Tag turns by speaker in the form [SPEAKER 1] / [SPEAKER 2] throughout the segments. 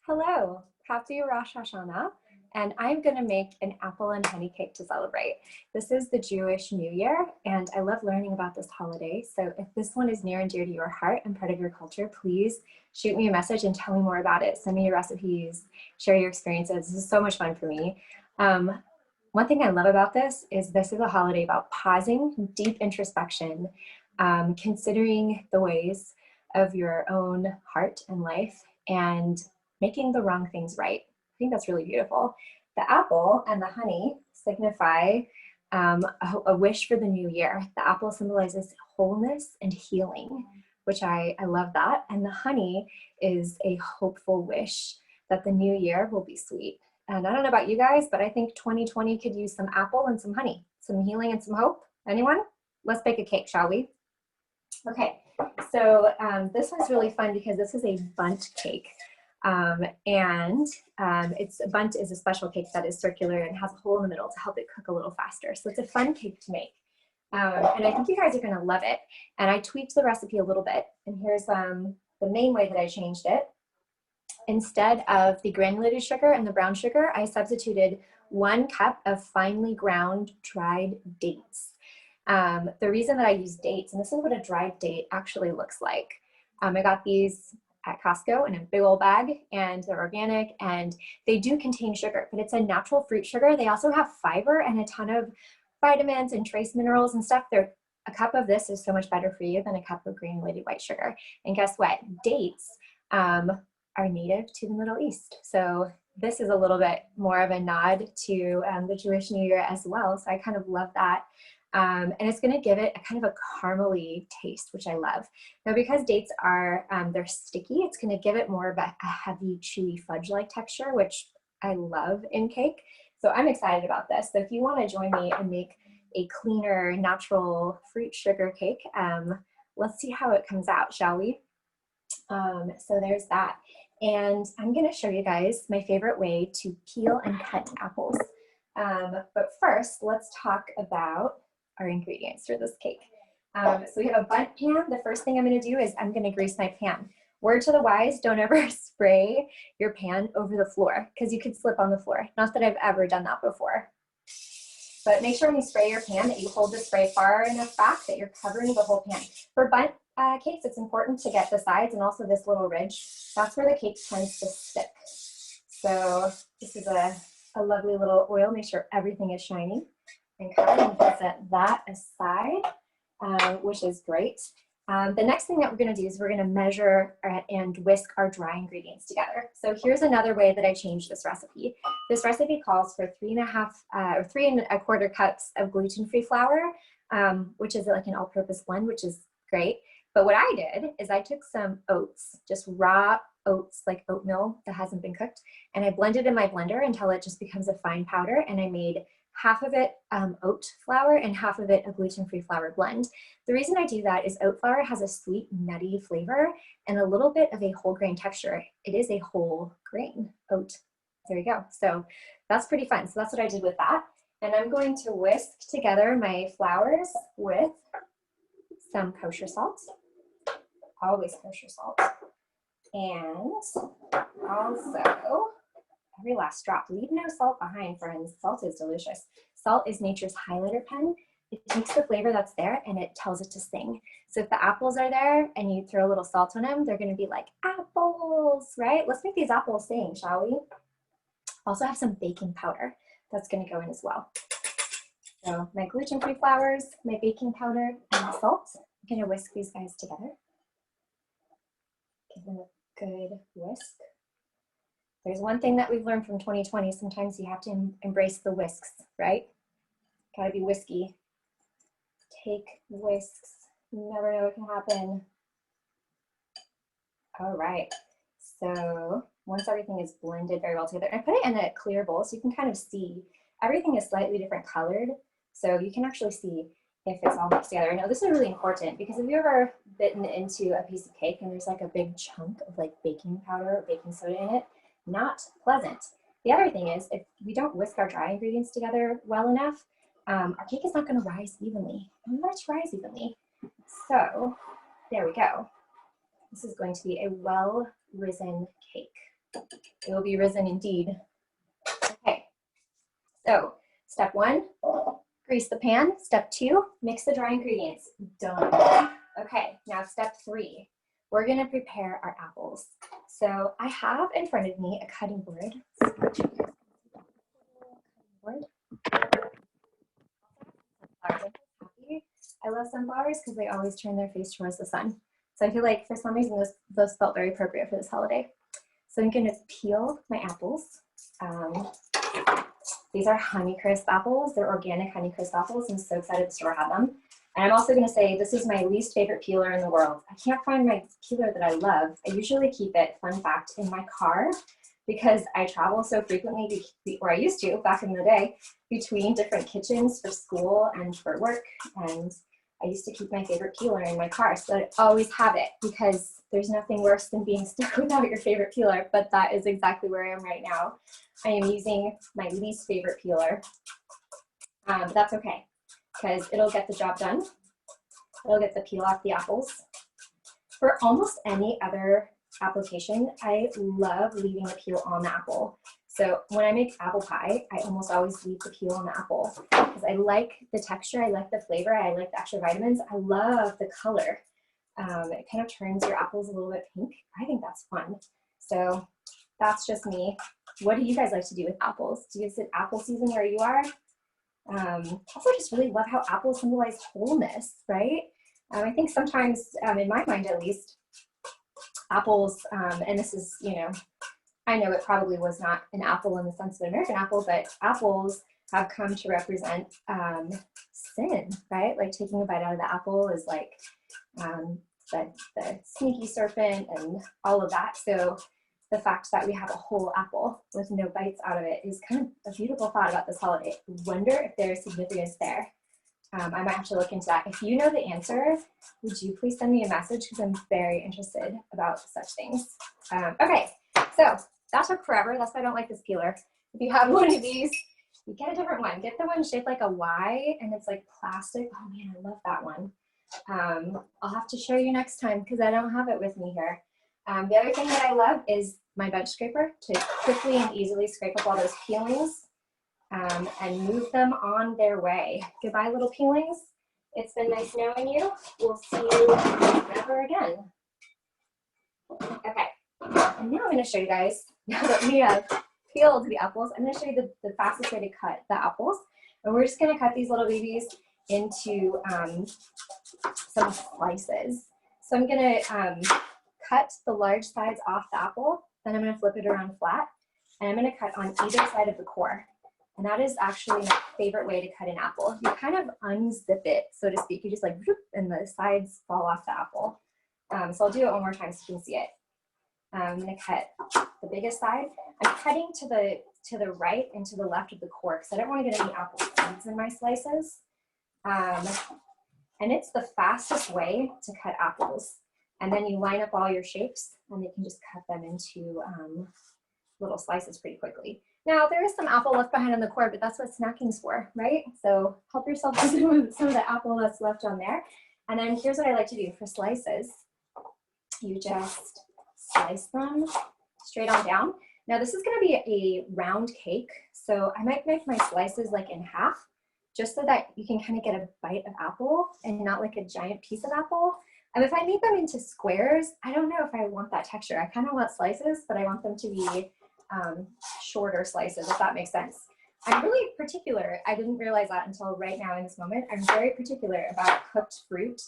[SPEAKER 1] Hello, happy Rosh Hashanah, and I'm going to make an apple and honey cake to celebrate. This is the Jewish New Year, and I love learning about this holiday. So if this one is near and dear to your heart and part of your culture, please shoot me a message and tell me more about it. Send me your recipes, share your experiences. This is so much fun for me. One thing I love about this is a holiday about pausing, deep introspection, considering the ways of your own heart and life, and making the wrong things right. I think that's really beautiful. The apple and the honey signify a wish for the new year. The apple symbolizes wholeness and healing, which I love that. And the honey is a hopeful wish that the new year will be sweet. And I don't know about you guys, but I think 2020 could use some apple and some honey, some healing and some hope. Anyone? Let's bake a cake, shall we? Okay, so this one's really fun because this is a bundt cake. Bundt is a special cake that is circular and has a hole in the middle to help it cook a little faster. So it's a fun cake to make. And I think you guys are gonna love it. And I tweaked the recipe a little bit. And here's the main way that I changed it. Instead of the granulated sugar and the brown sugar, I substituted 1 cup of finely ground dried dates. The reason that I use dates, and this is what a dried date actually looks like. I got these at Costco in a big old bag, and they're organic, and they do contain sugar, but it's a natural fruit sugar. They also have fiber and a ton of vitamins and trace minerals and stuff. A cup of this is so much better for you than a cup of granulated white sugar. And guess what? Dates are native to the Middle East. So this is a little bit more of a nod to the Jewish New Year as well. So I kind of love that. And it's going to give it a kind of a caramely taste, which I love. Now, because dates are, they're sticky, it's going to give it more of a heavy, chewy, fudge-like texture, which I love in cake. So I'm excited about this. So if you want to join me and make a cleaner, natural fruit sugar cake, let's see how it comes out, shall we? So there's that. And I'm going to show you guys my favorite way to peel and cut apples. But first, let's talk about our ingredients for this cake. So we have a bundt pan. The first thing I'm going to do is I'm going to grease my pan. Word to the wise, don't ever spray your pan over the floor because you could slip on the floor. Not that I've ever done that before. But make sure when you spray your pan that you hold the spray far enough back that you're covering the whole pan. For bundt cakes, it's important to get the sides and also this little ridge. That's where the cake tends to stick. So this is a lovely little oil. Make sure everything is shiny and covered, and set that aside, which is great. The next thing that we're going to do is we're going to measure and whisk our dry ingredients together. So here's another way that I changed this recipe. This recipe calls for 3 1/4 cups of gluten-free flour, which is like an all-purpose blend, which is great. But what I did is I took some oats, just raw oats, like oatmeal that hasn't been cooked, and I blended in my blender until it just becomes a fine powder, and I made half of it oat flour and half of it a gluten-free flour blend. The reason I do that is oat flour has a sweet, nutty flavor and a little bit of a whole grain texture. It is a whole grain oat. There you go. So that's pretty fun. So that's what I did with that. And I'm going to whisk together my flours with some kosher salt, always kosher salt, and also every last drop. Leave no salt behind, friends. Salt is delicious. Salt is nature's highlighter pen. It takes the flavor that's there and it tells it to sing. So if the apples are there and you throw a little salt on them, they're going to be like apples, right? Let's make these apples sing, shall we? Also have some baking powder that's going to go in as well. So my gluten-free flours, my baking powder, and the salt. I'm going to whisk these guys together. Give them a good whisk. There's one thing that we've learned from 2020. Sometimes you have to embrace the whisks, right? Gotta be whiskey. Take whisks. You never know what can happen. All right. So once everything is blended very well together, I put it in a clear bowl so you can kind of see everything is slightly different colored. So you can actually see if it's all mixed together. Now this is really important because if you ever bitten into a piece of cake and there's like a big chunk of like baking powder or baking soda in it, not pleasant. The other thing is if we don't whisk our dry ingredients together well enough, our cake is not going to rise evenly. We want it to rise evenly. So there we go. This is going to be a well-risen cake. It will be risen indeed. Okay, so step 1, grease the pan. Step 2, mix the dry ingredients. Done. Okay, now step 3, we're gonna prepare our apples. So I have in front of me a cutting board. I love sunflowers because they always turn their face towards the sun. So I feel like for some reason those felt very appropriate for this holiday. So I'm gonna peel my apples. These are Honeycrisp apples. They're organic Honeycrisp apples. I'm so excited the store had them. And I'm also gonna say this is my least favorite peeler in the world. I can't find my peeler that I love. I usually keep it, fun fact, in my car because I travel so frequently, or I used to back in the day, between different kitchens for school and for work. And I used to keep my favorite peeler in my car, so I always have it because there's nothing worse than being stuck without your favorite peeler, but that is exactly where I am right now. I am using my least favorite peeler, but that's okay because it'll get the job done. It'll get the peel off the apples. For almost any other application, I love leaving the peel on the apple. So when I make apple pie, I almost always leave the peel on the apple because I like the texture, I like the flavor, I like the extra vitamins, I love the color. It kind of turns your apples a little bit pink. I think that's fun. So that's just me. What do you guys like to do with apples? Is it apple season where you are? Also just really love how apples symbolize wholeness, right? I think sometimes, in my mind at least, apples, and this is, I know it probably was not an apple in the sense of an American apple, but apples have come to represent sin, right? Like taking a bite out of the apple is like the sneaky serpent and all of that. So the fact that we have a whole apple with no bites out of it is kind of a beautiful thought about this holiday. Wonder if there's significance there. I might have to look into that. If you know the answer, would you please send me a message because I'm very interested about such things. Okay, so that took forever. That's why I don't like this peeler. If you have one of these, you get a different one. Get the one shaped like a Y and it's like plastic. Oh man, I love that one. I'll have to show you next time because I don't have it with me here. The other thing that I love is my bench scraper to quickly and easily scrape up all those peelings and move them on their way. Goodbye, little peelings. It's been nice knowing you. We'll see you never again. Okay, and now I'm going to show you guys, now that we have peeled the apples, I'm going to show you the fastest way to cut the apples. And we're just going to cut these little babies into some slices. So I'm going to cut the large sides off the apple, then I'm going to flip it around flat, and I'm going to cut on either side of the core. And that is actually my favorite way to cut an apple. You kind of unzip it, so to speak. You just like, whoop, and the sides fall off the apple. So I'll do it one more time so you can see it. I'm going to cut the biggest side. I'm cutting to the right and to the left of the core because I don't want to get any apple seeds in my slices. And it's the fastest way to cut apples. And then you line up all your shapes and you can just cut them into little slices pretty quickly. Now, there is some apple left behind on the core, but that's what snacking's for, right? So help yourself to some of the apple that's left on there. And then here's what I like to do for slices. You just slice them straight on down. Now, this is going to be a round cake, so I might make my slices like in half, just so that you can kind of get a bite of apple and not like a giant piece of apple. And if I make them into squares, I don't know if I want that texture. I kind of want slices, but I want them to be shorter slices, if that makes sense. I'm really particular. I didn't realize that until right now in this moment. I'm very particular about cooked fruit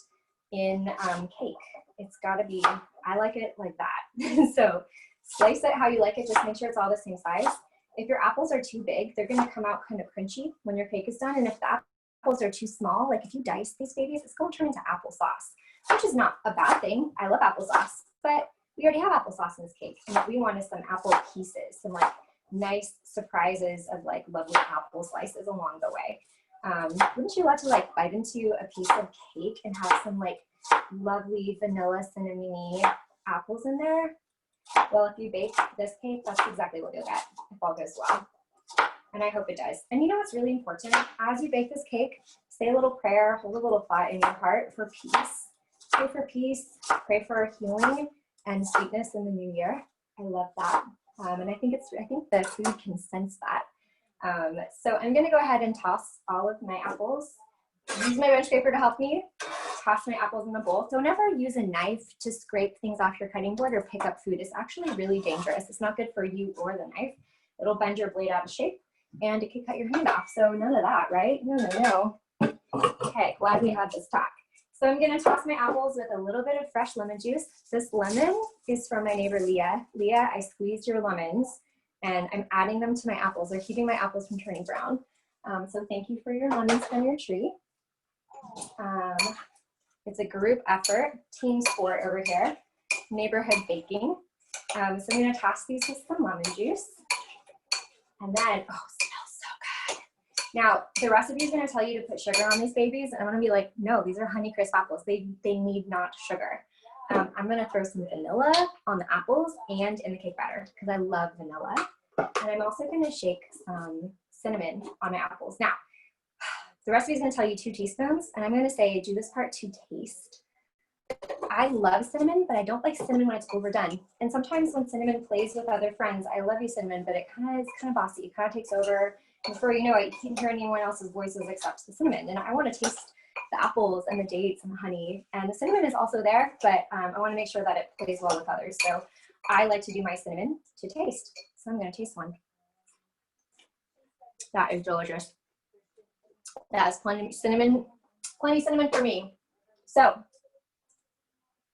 [SPEAKER 1] in cake. It's got to be, I like it like that. So slice it how you like it. Just make sure it's all the same size. If your apples are too big, they're going to come out kind of crunchy when your cake is done. And if the apples are too small, like if you dice these babies, it's going to turn into applesauce, which is not a bad thing. I love applesauce, but we already have applesauce in this cake. And what we want is some apple pieces, some like nice surprises of like lovely apple slices along the way. Wouldn't you love to like bite into a piece of cake and have some like lovely vanilla cinnamony apples in there? Well, if you bake this cake, that's exactly what you'll get if all goes well. And I hope it does. And you know what's really important? As you bake this cake, say a little prayer, hold a little thought in your heart for peace. Pray for peace, pray for healing and sweetness in the new year. I love that. And I think the food can sense that. So I'm gonna go ahead and toss all of my apples. Use my bench scraper to help me. Toss my apples in the bowl. Don't ever use a knife to scrape things off your cutting board or pick up food. It's actually really dangerous. It's not good for you or the knife. It'll bend your blade out of shape and it can cut your hand off. So none of that, right? No. Okay, glad we had this talk. So I'm gonna toss my apples with a little bit of fresh lemon juice. This lemon is from my neighbor, Leah. Leah, I squeezed your lemons and I'm adding them to my apples. They're keeping my apples from turning brown. So thank you for your lemons from your tree. It's a group effort, team sport over here, neighborhood baking. So I'm gonna toss these with some lemon juice. And then, oh, it smells so good. Now, the recipe is gonna tell you to put sugar on these babies, and I'm gonna be like, no, these are Honeycrisp apples. They need not sugar. I'm gonna throw some vanilla on the apples and in the cake batter, because I love vanilla. And I'm also gonna shake some cinnamon on my apples. Now, the recipe is going to tell you 2 teaspoons, and I'm going to say do this part to taste. I love cinnamon, but I don't like cinnamon when it's overdone. And sometimes when cinnamon plays with other friends, I love you, cinnamon, but it is kind of bossy. It kind of takes over. And before you know it, you can't hear anyone else's voices except the cinnamon. And I want to taste the apples and the dates and the honey. And the cinnamon is also there, but I want to make sure that it plays well with others. So I like to do my cinnamon to taste. So I'm going to taste one. That is delicious. That is plenty cinnamon for me. So,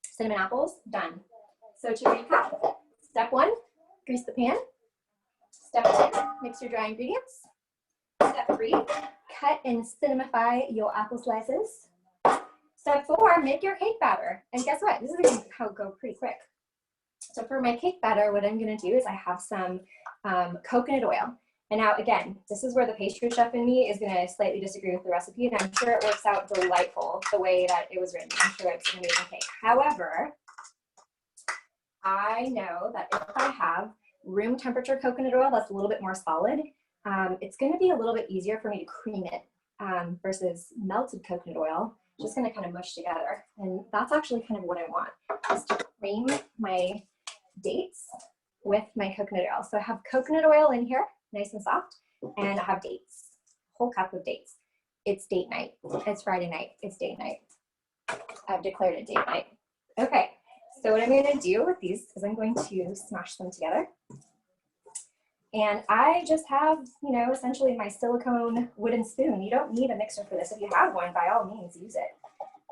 [SPEAKER 1] cinnamon apples, done. So to recap, step 1, grease the pan. Step 2, mix your dry ingredients. Step 3, cut and cinnamify your apple slices. Step 4, make your cake batter. And guess what? This is going to go pretty quick. So for my cake batter, what I'm going to do is I have some coconut oil. And now, again, this is where the pastry chef in me is going to slightly disagree with the recipe, and I'm sure it works out delightful the way that it was written. I'm sure it's an amazing cake. However, I know that if I have room temperature coconut oil that's a little bit more solid, it's going to be a little bit easier for me to cream it versus melted coconut oil, just going to kind of mush together. And that's actually kind of what I want, is to cream my dates with my coconut oil. So I have coconut oil in here, nice and soft, and I have dates, whole cup of dates. It's date night. It's Friday night. It's date night. I've declared it date night. Okay, so what I'm going to do with these is I'm going to smash them together. And I just have, essentially my silicone wooden spoon. You don't need a mixer for this. If you have one, by all means, use it.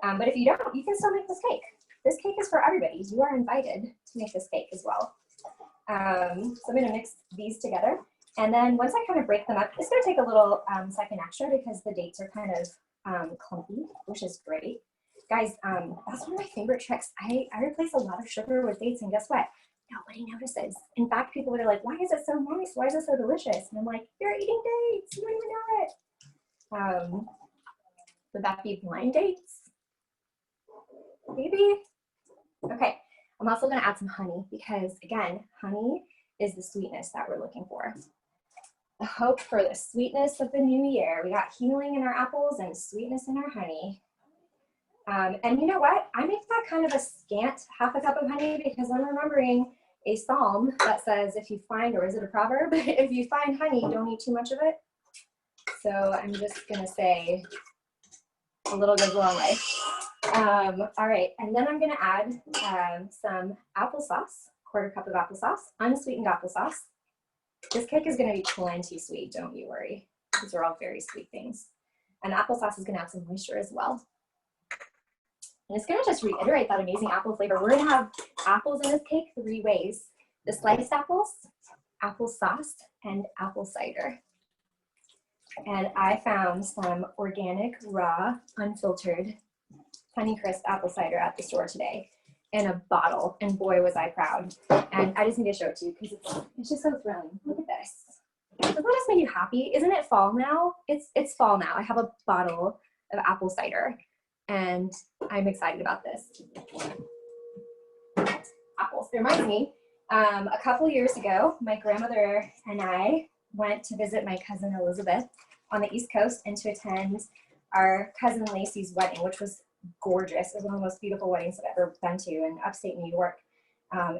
[SPEAKER 1] But if you don't, you can still make this cake. This cake is for everybody. You are invited to make this cake as well. So I'm going to mix these together. And then once I kind of break them up, it's going to take a little second extra because the dates are kind of clumpy, which is great. Guys, that's one of my favorite tricks. I replace a lot of sugar with dates, and guess what? Nobody notices. In fact, people are like, why is it so nice? Why is it so delicious? And I'm like, you're eating dates. You don't even know it. Would that be blind dates? Maybe. Okay. I'm also going to add some honey because, again, honey is the sweetness that we're looking for. The hope for the sweetness of the new year. We got healing in our apples and sweetness in our honey. And you know what? I make that kind of a scant half a cup of honey because I'm remembering a psalm that says if you find, or is it a proverb? If you find honey, don't eat too much of it. So I'm just going to say a little goes a long way. All right, and then I'm going to add some applesauce, quarter cup of applesauce, unsweetened applesauce. This cake is going to be plenty sweet, don't you worry. These are all very sweet things. And the applesauce is going to add some moisture as well. And it's going to just reiterate that amazing apple flavor. We're going to have apples in this cake 3 ways. The sliced apples, applesauce, and apple cider. And I found some organic, raw, unfiltered Honeycrisp apple cider at the store today in a bottle, and boy was I proud. And I just need to show it to you because it's just so thrilling. Look at this. Doesn't this make you happy? Isn't it fall now? It's fall now. I have a bottle of apple cider and I'm excited about this. Apples. It reminds me, a couple years ago, my grandmother and I went to visit my cousin Elizabeth on the East Coast and to attend our cousin Lacey's wedding, which was gorgeous. It was one of the most beautiful weddings I've ever been to in upstate New York.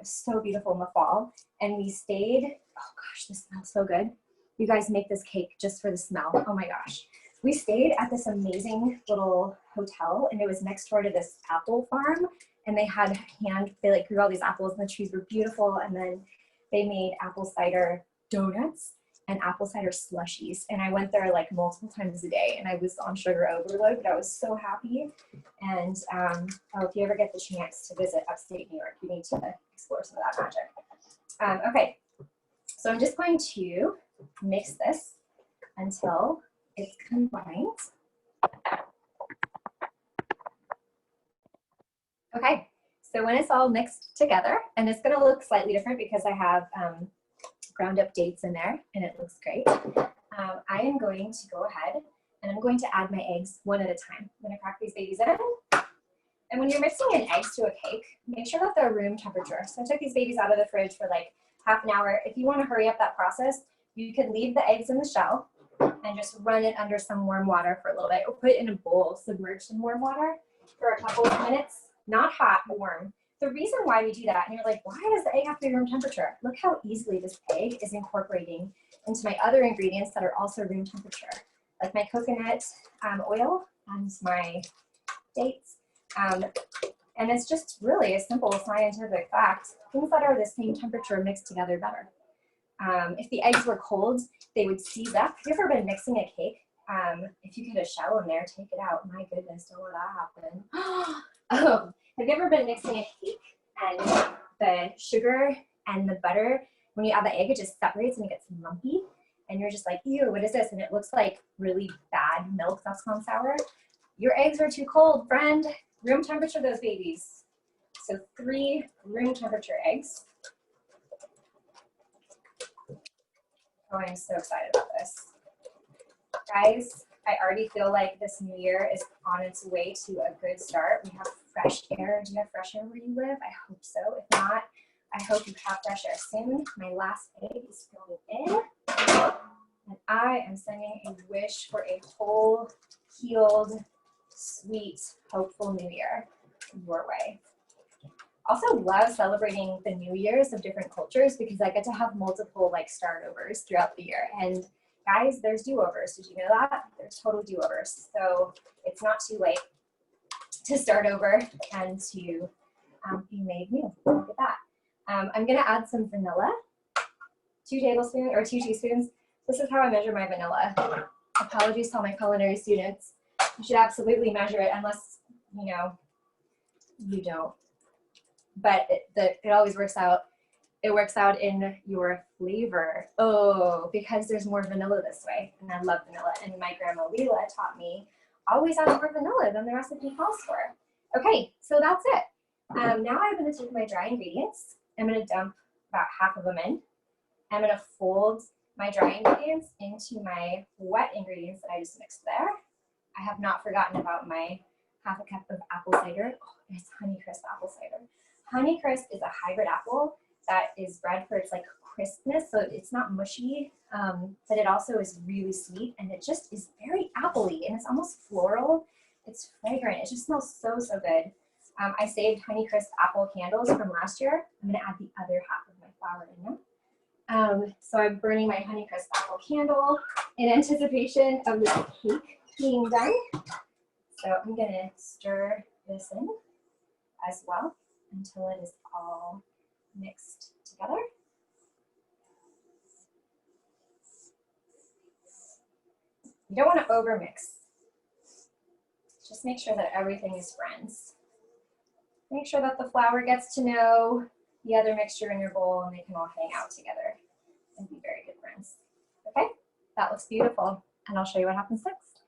[SPEAKER 1] So beautiful in the fall. And we stayed, oh gosh, this smells so good. You guys make this cake just for the smell. Oh my gosh. We stayed at this amazing little hotel, and it was next door to this apple farm, and they had they like grew all these apples, and the trees were beautiful. And then they made apple cider donuts and apple cider slushies. And I went there like multiple times a day, and I was on sugar overload, but I was so happy. And oh, if you ever get the chance to visit upstate New York, you need to explore some of that magic. Okay, so I'm just going to mix this until it's combined. Okay, so when it's all mixed together, and it's going to look slightly different because I have ground up dates in there, and it looks great. I am going to go ahead and I'm going to add my eggs one at a time. I'm going to crack these babies in. And when you're mixing in eggs to a cake, make sure that they're room temperature. So I took these babies out of the fridge for like half an hour. If you want to hurry up that process, you could leave the eggs in the shell and just run it under some warm water for a little bit, or put it in a bowl submerged in warm water for a couple of minutes. Not hot, but warm. The reason why we do that, and you're like, why does the egg have to be room temperature? Look how easily this egg is incorporating into my other ingredients that are also room temperature, like my coconut oil and my dates. And it's just really a simple scientific fact. Things that are the same temperature mixed together better. If the eggs were cold, they would seize up. Have you ever been mixing a cake? If you get a shell in there, take it out. My goodness, don't let that happen. Have you ever been mixing a cake and the sugar and the butter, when you add the egg, it just separates and it gets lumpy? And you're just like, ew, what is this? And it looks like really bad milk that's gone sour. Your eggs are too cold, friend. Room temperature those babies. So 3 room temperature eggs. Oh, I'm so excited about this. Guys, I already feel like this new year is on its way to a good start. We have fresh air. Do you have fresh air where you live? I hope so. If not, I hope you have fresh air soon. My last egg is going in. And I am sending a wish for a whole, healed, sweet, hopeful new year your way. Also love celebrating the New Year's of different cultures because I get to have multiple like start-overs throughout the year. And guys, there's do-overs. Did you know that? There's total do-overs. So it's not too late to start over and to be made new. Look at that. I'm gonna add some vanilla, 2 teaspoons. This is how I measure my vanilla. Apologies to all my culinary students. You should absolutely measure it unless, you know, you don't. But it always works out. It works out in your flavor. Oh, because there's more vanilla this way. And I love vanilla. And my grandma Leela taught me always add more vanilla than the recipe calls for. Okay, so that's it. Now I'm going to take my dry ingredients. I'm going to dump about half of them in. I'm going to fold my dry ingredients into my wet ingredients that I just mixed there. I have not forgotten about my half a cup of apple cider. Oh, it's Honeycrisp apple cider. Honeycrisp is a hybrid apple that is bred for its like crispness, so it's not mushy, but it also is really sweet, and it just is very appley, and it's almost floral. It's fragrant. It just smells so, so good. I saved Honeycrisp apple candles from last year. I'm going to add the other half of my flour in them. So I'm burning my Honeycrisp apple candle in anticipation of the cake being done. So I'm going to stir this in as well until it is all mixed together. You don't want to overmix. Just make sure that everything is friends. Make sure that the flour gets to know the other mixture in your bowl and they can all hang out together and be very good friends. Okay, that looks beautiful. And I'll show you what happens next.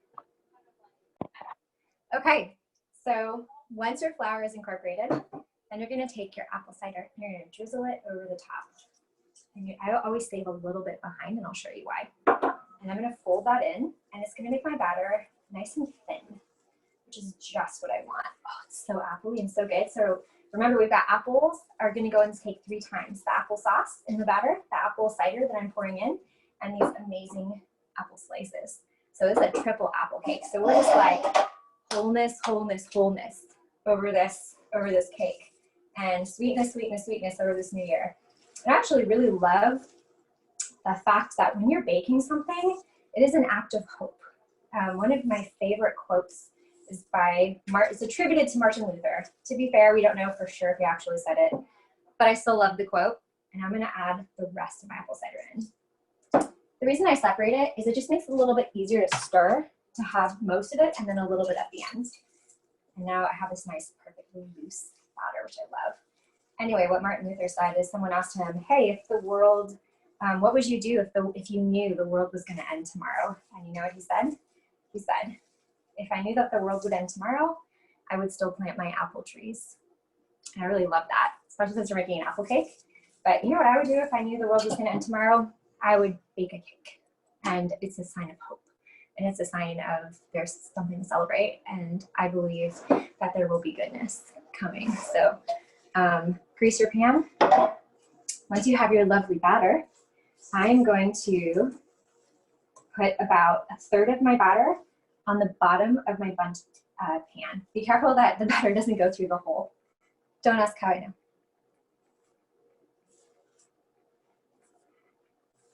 [SPEAKER 1] Okay, so once your flour is incorporated, then you're going to take your apple cider and you're going to drizzle it over the top. And I always save a little bit behind, and I'll show you why. And I'm going to fold that in, and it's going to make my batter nice and thin, which is just what I want. Oh, it's so appley and so good. So remember, we've got apples are going to go in this cake 3 times. The applesauce in the batter, the apple cider that I'm pouring in, and these amazing apple slices. So it's a triple apple cake. So we're just like wholeness, wholeness, wholeness over this cake. and sweetness, sweetness, sweetness over this new year. And I actually really love the fact that when you're baking something, it is an act of hope. One of my favorite quotes is it's attributed to Martin Luther. To be fair, we don't know for sure if he actually said it, but I still love the quote, and I'm gonna add the rest of my apple cider in. The reason I separate it is it just makes it a little bit easier to stir, to have most of it and then a little bit at the end. And now I have this nice, perfectly loose batter, which I love. Anyway, what Martin Luther said is someone asked him, hey, if the world, what would you do if you knew the world was gonna end tomorrow? And you know what he said? He said, if I knew that the world would end tomorrow, I would still plant my apple trees. And I really love that, especially since we're making an apple cake. But you know what I would do if I knew the world was gonna end tomorrow? I would bake a cake. And it's a sign of hope. And it's a sign of there's something to celebrate. And I believe that there will be goodness coming. So grease your pan. Once you have your lovely batter, I'm going to put about a third of my batter on the bottom of my bundt pan. Be careful that the batter doesn't go through the hole. Don't ask how I know.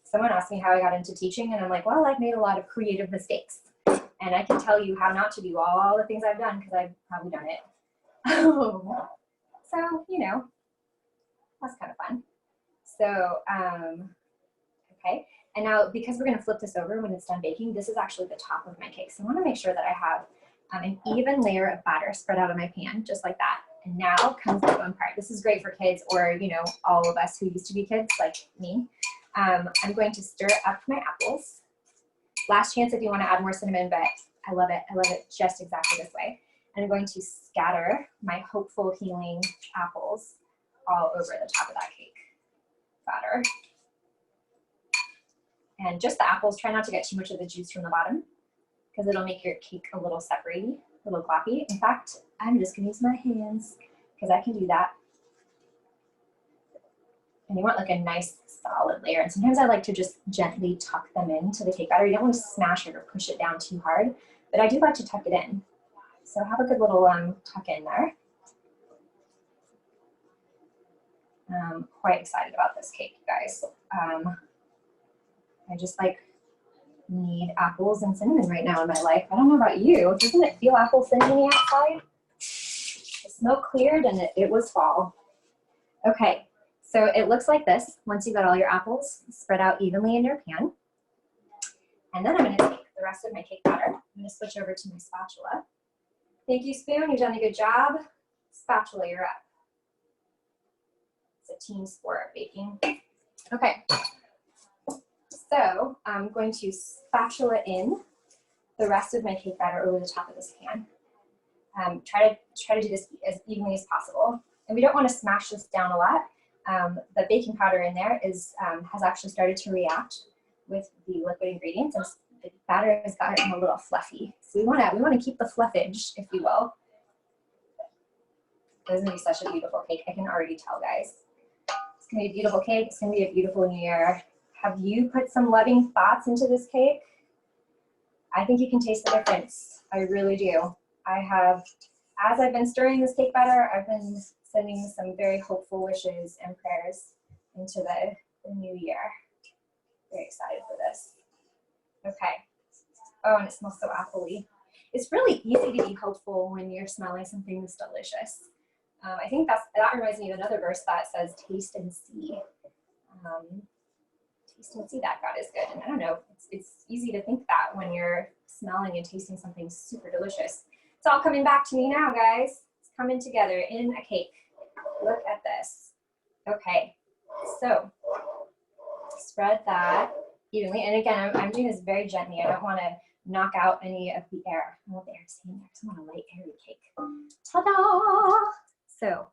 [SPEAKER 1] Someone asked me how I got into teaching, and I'm like, well, I've made a lot of creative mistakes. And I can tell you how not to do all the things I've done because I've probably done it. So, you know, that's kind of fun. So, okay. And now, because we're going to flip this over when it's done baking, this is actually the top of my cake. So I want to make sure that I have an even layer of batter spread out on my pan, just like that. And now comes the fun part. This is great for kids or, you know, all of us who used to be kids like me. I'm going to stir up my apples. Last chance if you want to add more cinnamon, but I love it. I love it just exactly this way. And I'm going to scatter my hopeful, healing apples all over the top of that cake batter. And just the apples, try not to get too much of the juice from the bottom because it'll make your cake a little separated, a little gloppy. In fact, I'm just gonna use my hands because I can do that. And you want like a nice solid layer. And sometimes I like to just gently tuck them into the cake batter. You don't want to smash it or push it down too hard, but I do like to tuck it in. So have a good little tuck in there. I'm quite excited about this cake, you guys. I just like need apples and cinnamon right now in my life. I don't know about you. Doesn't it feel apple cinnamon outside? The smoke cleared and it was fall. Okay, so it looks like this once you've got all your apples spread out evenly in your pan. And then I'm going to take the rest of my cake batter. I'm going to switch over to my spatula. Thank you, spoon. You've done a good job. Spatula, you're up. It's a team sport, baking. Okay. So I'm going to spatula in the rest of my cake batter over the top of this pan. Try to do this as evenly as possible. And we don't want to smash this down a lot. The baking powder in there has actually started to react with the liquid ingredients, and the batter has gotten a little fluffy. So we want to keep the fluffage, if you will. This is gonna be such a beautiful cake. I can already tell, guys. It's gonna be a beautiful cake. It's gonna be a beautiful new year. Have you put some loving thoughts into this cake? I think you can taste the difference. I really do. I have, as I've been stirring this cake batter, I've been sending some very hopeful wishes and prayers into the new year. Very excited for this. Okay. Oh, and it smells so apple-y. It's really easy to be hopeful when you're smelling something that's delicious. I think that reminds me of another verse that says, taste and see. Taste and see that God is good. And I don't know, it's easy to think that when you're smelling and tasting something super delicious. It's all coming back to me now, guys. It's coming together in a cake. Look at this. Okay, so spread that evenly. And again, I'm doing this very gently. I don't want to knock out any of the air. I want the air to stay in there because I want a light, airy cake. Ta-da! So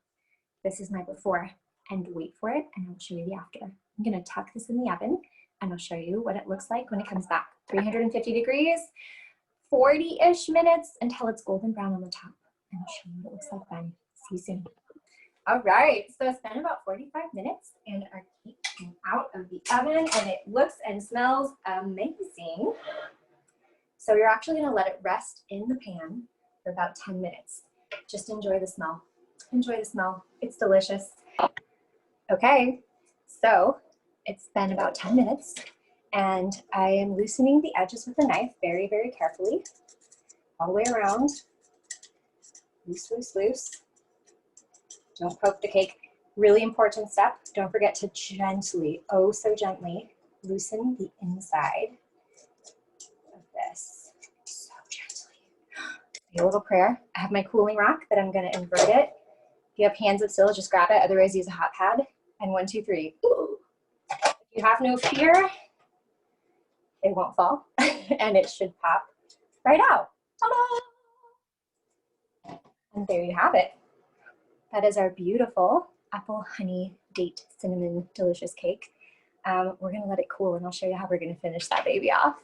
[SPEAKER 1] this is my before, and wait for it, and I'll show you the after. I'm going to tuck this in the oven, and I'll show you what it looks like when it comes back. 350 degrees, 40-ish minutes until it's golden brown on the top. And I'll show you what it looks like then. See you soon. All right, so it's been about 45 minutes, and our cake came out of the oven, and it looks and smells amazing. So you're actually going to let it rest in the pan for about 10 minutes. Just enjoy the smell. Enjoy the smell. It's delicious. Okay, so it's been about 10 minutes and I am loosening the edges with a knife very, very carefully, all the way around. Loose, loose, loose. Don't poke the cake. Really important step. Don't forget to gently, oh so gently, loosen the inside of this. So gently. Say a little prayer. I have my cooling rack that I'm going to invert it. If you have hands of steel, just grab it. Otherwise, use a hot pad. And 1, 2, 3. Ooh. If you have no fear, it won't fall. And it should pop right out. Ta-da! And there you have it. That is our beautiful apple, honey, date, cinnamon, delicious cake. We're going to let it cool, and I'll show you how we're going to finish that baby off.